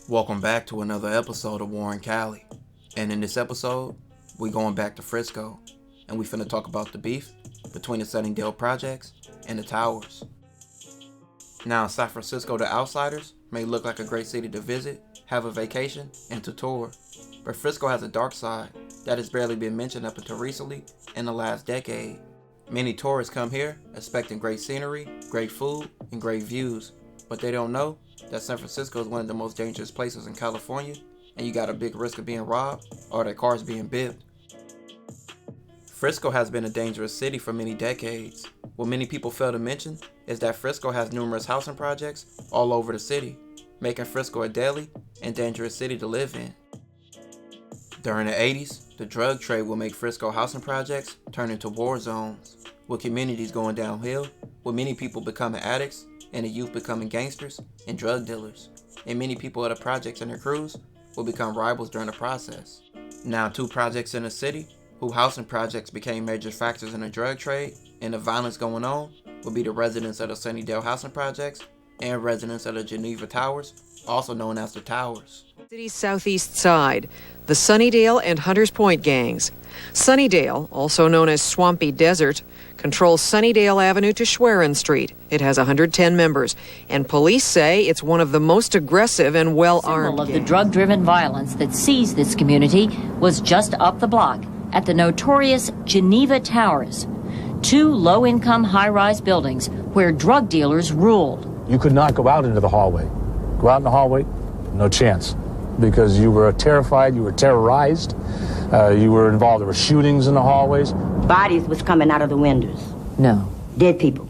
Welcome back to another episode of Warren Cali. And in this episode, we going back to Frisco. And we finna talk about the beef between the SunnyDale projects and the towers. Now, San Francisco to outsiders may look like a great city to visit, have a vacation, and to tour. But Frisco has a dark side that has barely been mentioned up until recently in the last decade. Many tourists come here expecting great scenery, great food, and great views. But they don't know that San Francisco is one of the most dangerous places in California, and you got a big risk of being robbed or their cars being bipped. Frisco has been a dangerous city for many decades. What many people fail to mention is that Frisco has numerous housing projects all over the city, making Frisco a deadly and dangerous city to live in. During the 80s, the drug trade will make Frisco housing projects turn into war zones, with communities going downhill, with many people becoming addicts, and the youth becoming gangsters and drug dealers, and many people at the projects and their crews will become rivals during the process. Now, two projects in the city, whose housing projects became major factors in the drug trade and the violence going on, will be the residents of the SunnyDale housing projects and residents of the Geneva Towers, also known as the Towers. City's southeast side, the SunnyDale and Hunters Point gangs. SunnyDale, also known as Swampy Desert, controls SunnyDale Avenue to Schwerin Street. It has 110 members, and police say it's one of the most aggressive and well-armed symbol of the drug-driven violence that seized this community was just up the block at the notorious Geneva Towers, two low-income high-rise buildings where drug dealers ruled. You could not go out into the hallway. Go out in the hallway, no chance, because you were terrified, you were terrorized, you were involved. There were shootings in the hallways. Bodies was coming out of the windows. No. Dead people.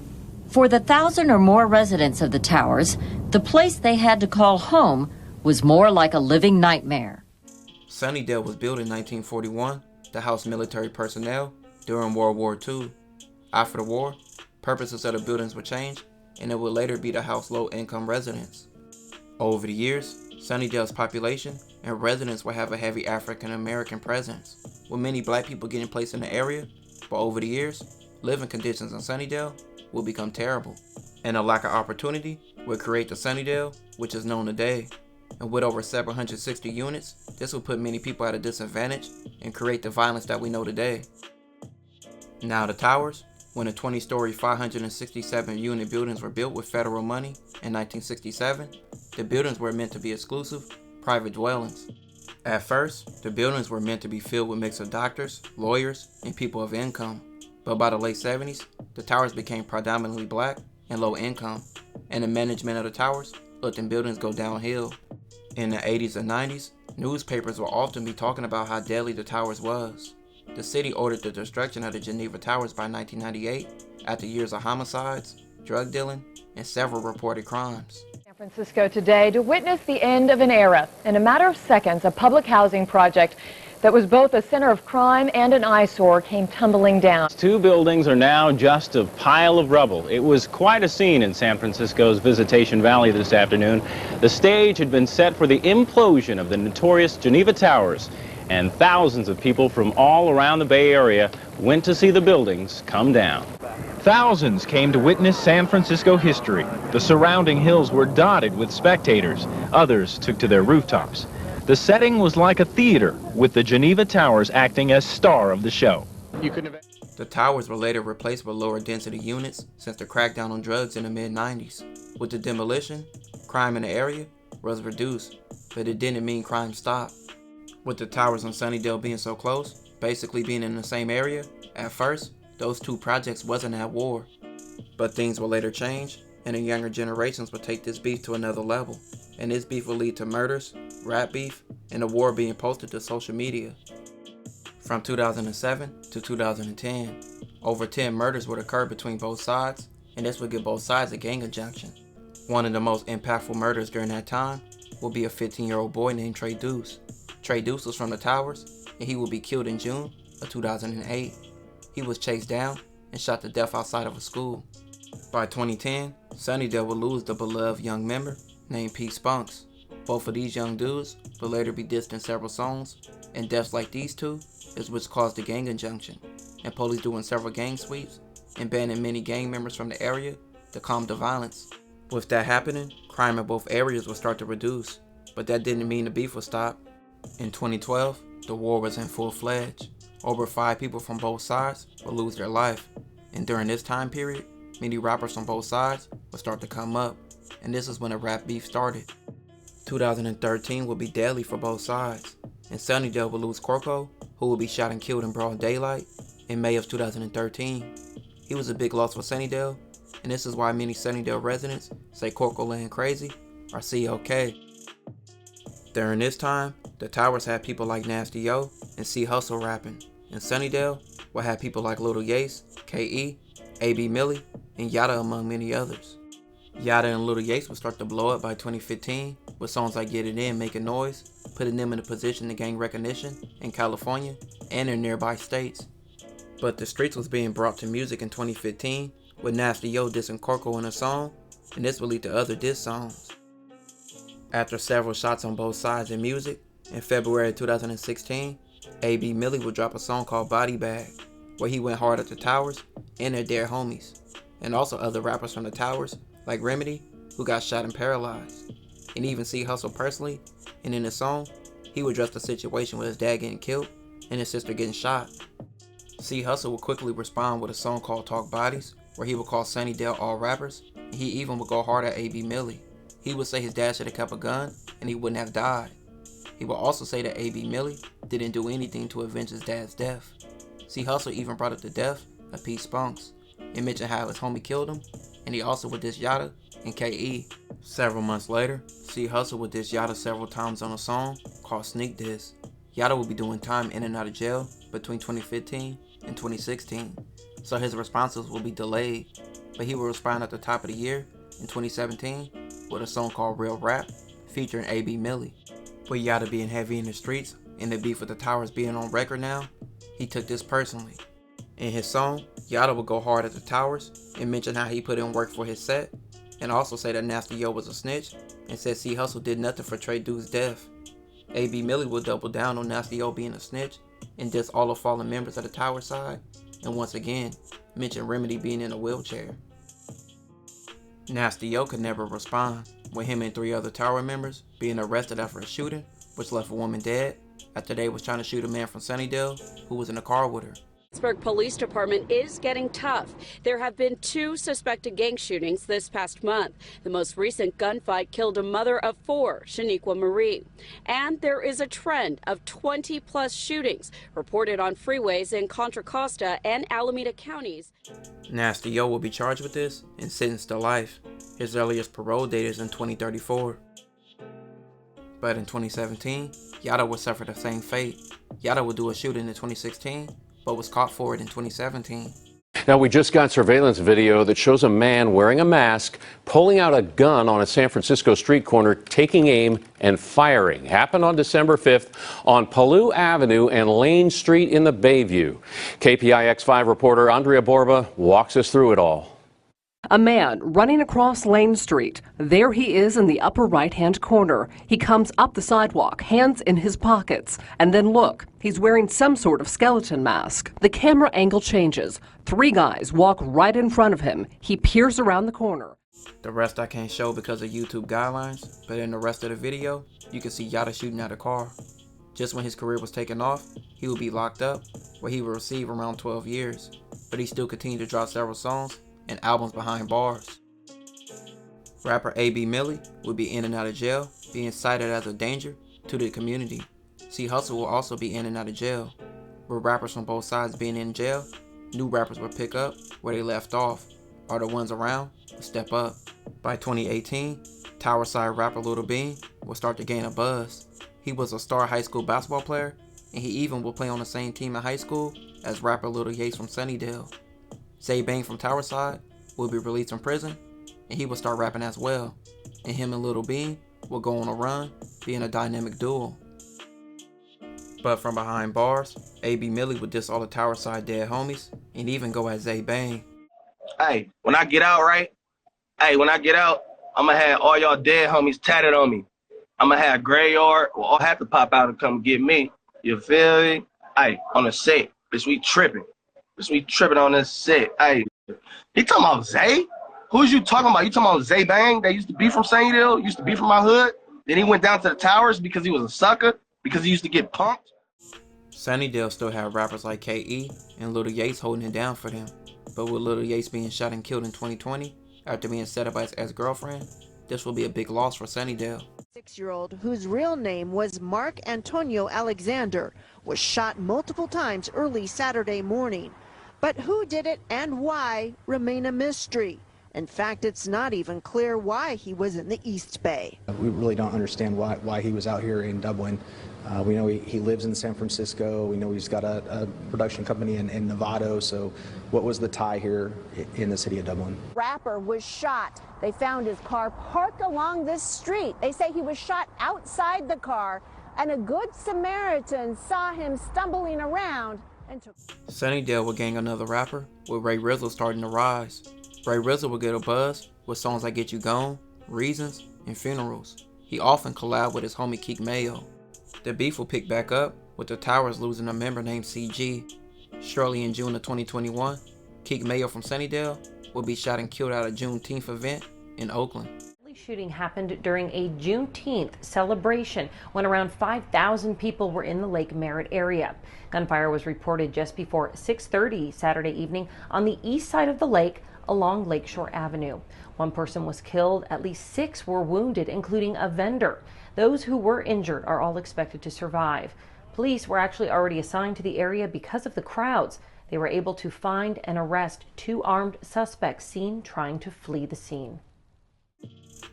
For the 1,000 or more residents of the towers, the place they had to call home was more like a living nightmare. SunnyDale was built in 1941 to house military personnel during World War II. After the war, purposes of the buildings would change, and it would later be to house low-income residents. Over the years, SunnyDale's population and residents will have a heavy African-American presence, with many black people getting placed in the area, but over the years, living conditions in SunnyDale will become terrible, and a lack of opportunity will create the SunnyDale, which is known today. And with over 760 units, this will put many people at a disadvantage and create the violence that we know today. Now the towers, when the 20-story 567-unit buildings were built with federal money in 1967, the buildings were meant to be exclusive, private dwellings. At first, the buildings were meant to be filled with a mix of doctors, lawyers, and people of income. But by the late 70s, the towers became predominantly black and low income, and the management of the towers let them buildings go downhill. In the 80s and 90s, newspapers will often be talking about how deadly the towers was. The city ordered the destruction of the Geneva Towers by 1998 after years of homicides, drug dealing, and several reported crimes. San Francisco today to witness the end of an era. In a matter of seconds, a public housing project that was both a center of crime and an eyesore came tumbling down. Two buildings are now just a pile of rubble. It was quite a scene in San Francisco's Visitation Valley this afternoon. The stage had been set for the implosion of the notorious Geneva Towers, and thousands of people from all around the Bay Area went to see the buildings come down. Thousands came to witness San Francisco history. The surrounding hills were dotted with spectators. Others took to their rooftops. The setting was like a theater, with the Geneva Towers acting as star of the show. The towers were later replaced with lower density units since the crackdown on drugs in the mid-90s. With the demolition, crime in the area was reduced, but it didn't mean crime stopped. With the towers on SunnyDale being so close, basically being in the same area, at first, those two projects wasn't at war. But things will later change, and the younger generations will take this beef to another level. And this beef will lead to murders, rap beef, and a war being posted to social media. From 2007 to 2010, over 10 murders would occur between both sides, and this would give both sides a gang injunction. One of the most impactful murders during that time will be a 15-year-old boy named Trey Deuce. Trey Deuce was from the Towers, and he would be killed in June of 2008. He was chased down and shot to death outside of a school. By 2010, SunnyDale would lose the beloved young member named Pete Spunks. Both of these young dudes would later be dissed in several songs, and deaths like these two is which caused the gang injunction, and police doing several gang sweeps and banning many gang members from the area to calm the violence. With that happening, crime in both areas will start to reduce, but that didn't mean the beef would stop. In 2012, the war was in full-fledged. Over 5 people from both sides would lose their life, and during this time period, many rappers from both sides would start to come up, and this is when the rap beef started. 2013 would be deadly for both sides, and SunnyDale would lose Corco, who would be shot and killed in broad daylight in May of 2013. He was a big loss for SunnyDale, and this is why many SunnyDale residents say Corco Land Crazy or CLK. During this time, the Towers had people like Nasty Yo and C Hustle rapping, and SunnyDale would have people like Little Yace, KE, AB Millie, and Yada among many others. Yada and Little Yace would start to blow up by 2015 with songs like Get It In making noise, putting them in a position to gain recognition in California and in nearby states. But the streets was being brought to music in 2015 with Nasty Yo dissing Corco in a song, and this would lead to other diss songs. After several shots on both sides in music, in February 2016, AB Millie would drop a song called Body Bag, where he went hard at the Towers and their dead homies, and also other rappers from the Towers like Remedy, who got shot and paralyzed, and even C Hustle personally, and in the song, he would address the situation with his dad getting killed and his sister getting shot. C Hustle would quickly respond with a song called Talk Bodies, where he would call SunnyDale all rappers, and he even would go hard at AB Millie. He would say his dad should have kept a gun, and he wouldn't have died. He would also say that AB Millie didn't do anything to avenge his dad's death. C Hustle even brought up the death of Pete Spunks, and mentioned how his homie killed him, and he also would diss Yada and KE. Several months later, C Hustle would diss Yada several times on a song called Sneak Diss. Yada would be doing time in and out of jail between 2015 and 2016, so his responses will be delayed, but he will respond at the top of the year in 2017 with a song called Real Rap featuring AB Millie. With Yada being heavy in the streets and the beef with the Towers being on record now, he took this personally. In his song, Yada would go hard at the Towers and mention how he put in work for his set, and also say that Nasty Yo was a snitch and said C Hustle did nothing for Trey Dude's death. AB Millie would double down on Nasty Yo being a snitch and diss all the fallen members of the Towerside, and once again mention Remedy being in a wheelchair. Nasty Yo could never respond, with him and 3 other Tower members being arrested after a shooting, which left a woman dead after they was trying to shoot a man from SunnyDale who was in a car with her. Pittsburgh Police Department is getting tough. There have been 2 suspected gang shootings this past month. The most recent gunfight killed a mother of 4, Shaniqua Marie. And there is a trend of 20-plus shootings reported on freeways in Contra Costa and Alameda counties. Nasty Yo will be charged with this and sentenced to life. His earliest parole date is in 2034. But in 2017, Yada would suffer the same fate. Yada would do a shooting in 2016, but was caught for it in 2017. Now, we just got surveillance video that shows a man wearing a mask pulling out a gun on a San Francisco street corner, taking aim and firing. Happened on December 5th on Palou Avenue and Lane Street in the Bayview. KPIX5 reporter Andrea Borba walks us through it all. A man running across Lane Street. There he is in the upper right-hand corner. He comes up the sidewalk, hands in his pockets. And then look, he's wearing some sort of skeleton mask. The camera angle changes. 3 guys walk right in front of him. He peers around the corner. The rest I can't show because of YouTube guidelines, but in the rest of the video, you can see Yada shooting at a car. Just when his career was taking off, he would be locked up, where he would receive around 12 years. But he still continued to drop several songs and albums behind bars. Rapper AB Millie would be in and out of jail, being cited as a danger to the community. C Hustle will also be in and out of jail. With rappers from both sides being in jail, new rappers would pick up where they left off, or the ones around would step up. By 2018, Towerside rapper Lil Bean would start to gain a buzz. He was a star high school basketball player, and he even would play on the same team in high school as rapper Little Yace from SunnyDale. Zay Bang from Towerside will be released from prison, and he will start rapping as well, and him and Lil Bean will go on a run, being a dynamic duo. But from behind bars, AB Millie would diss all the Towerside dead homies, and even go at Zay Bang. Hey, when I get out, right? Hey, when I get out, I'ma have all y'all dead homies tatted on me. I'ma have Graveyard, or I'll have to pop out and come get me. You feel me? Hey, on the set, bitch, we tripping. Bitch, we tripping on this set. Hey, he talking about Zay? Who's you talking about? You talking about Zay Bang? They used to be from SunnyDale, used to be from my hood? Then he went down to the Towers because he was a sucker, because he used to get punked. SunnyDale still had rappers like K.E. and Lil Yates holding it down for them. But with Lil Yates being shot and killed in 2020 after being set up by his ex-girlfriend, this will be a big loss for SunnyDale. 6-year-old, whose real name was Mark Antonio Alexander, was shot multiple times early Saturday morning. But who did it and why remain a mystery. In fact, it's not even clear why he was in the East Bay. We really don't understand why he was out here in Dublin. We know he lives in San Francisco. We know he's got a production company in Novato. So what was the tie here in the city of Dublin? Rapper was shot. They found his car parked along this street. They say he was shot outside the car, and a good Samaritan saw him stumbling around and took. SunnyDale will gang another rapper, with Ray Rizzle starting to rise. Ray Rizzle will get a buzz with songs like Get You Gone, Reasons, and Funerals. He often collabed with his homie Keek Mayo. The beef will pick back up with the Towers losing a member named CG. Shortly in June of 2021, Keek Mayo from SunnyDale will be shot and killed at a Juneteenth event in Oakland. The shooting happened during a Juneteenth celebration when around 5,000 people were in the Lake Merritt area. Gunfire was reported just before 6:30 Saturday evening on the east side of the lake along Lakeshore Avenue. One person was killed, at least 6 were wounded, including a vendor. Those who were injured are all expected to survive. Police were actually already assigned to the area because of the crowds. They were able to find and arrest 2 armed suspects seen trying to flee the scene.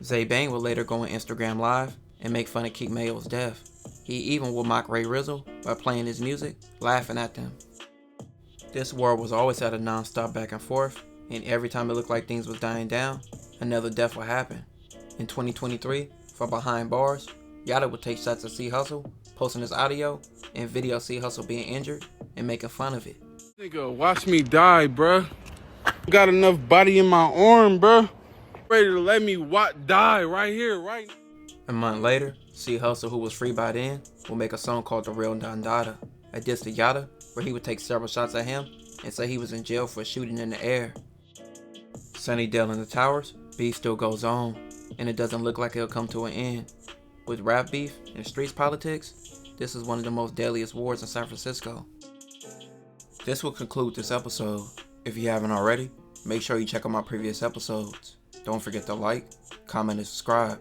Zay Bang will later go on Instagram Live and make fun of Keek Mayo's death. He even will mock Ray Rizzle by playing his music, laughing at them. This war was always at a non-stop back and forth, and every time it looked like things was dying down, another death would happen. In 2023, for Behind Bars, Yada would take shots at C Hustle, posting his audio and video C Hustle being injured and making fun of it. Nigga, watch me die, bruh. Got enough body in my arm, bruh. Ready to let me die right here, right now. A month later, C Hustle, who was free by then, will make a song called The Real Don Dada, a diss to Yada, where he would take several shots at him and say he was in jail for shooting in the air. SunnyDale and the Towers, beef still goes on, and it doesn't look like it'll come to an end. With rap beef and streets politics, this is one of the most deadliest wars in San Francisco. This will conclude this episode. If you haven't already, make sure you check out my previous episodes. Don't forget to like, comment, and subscribe.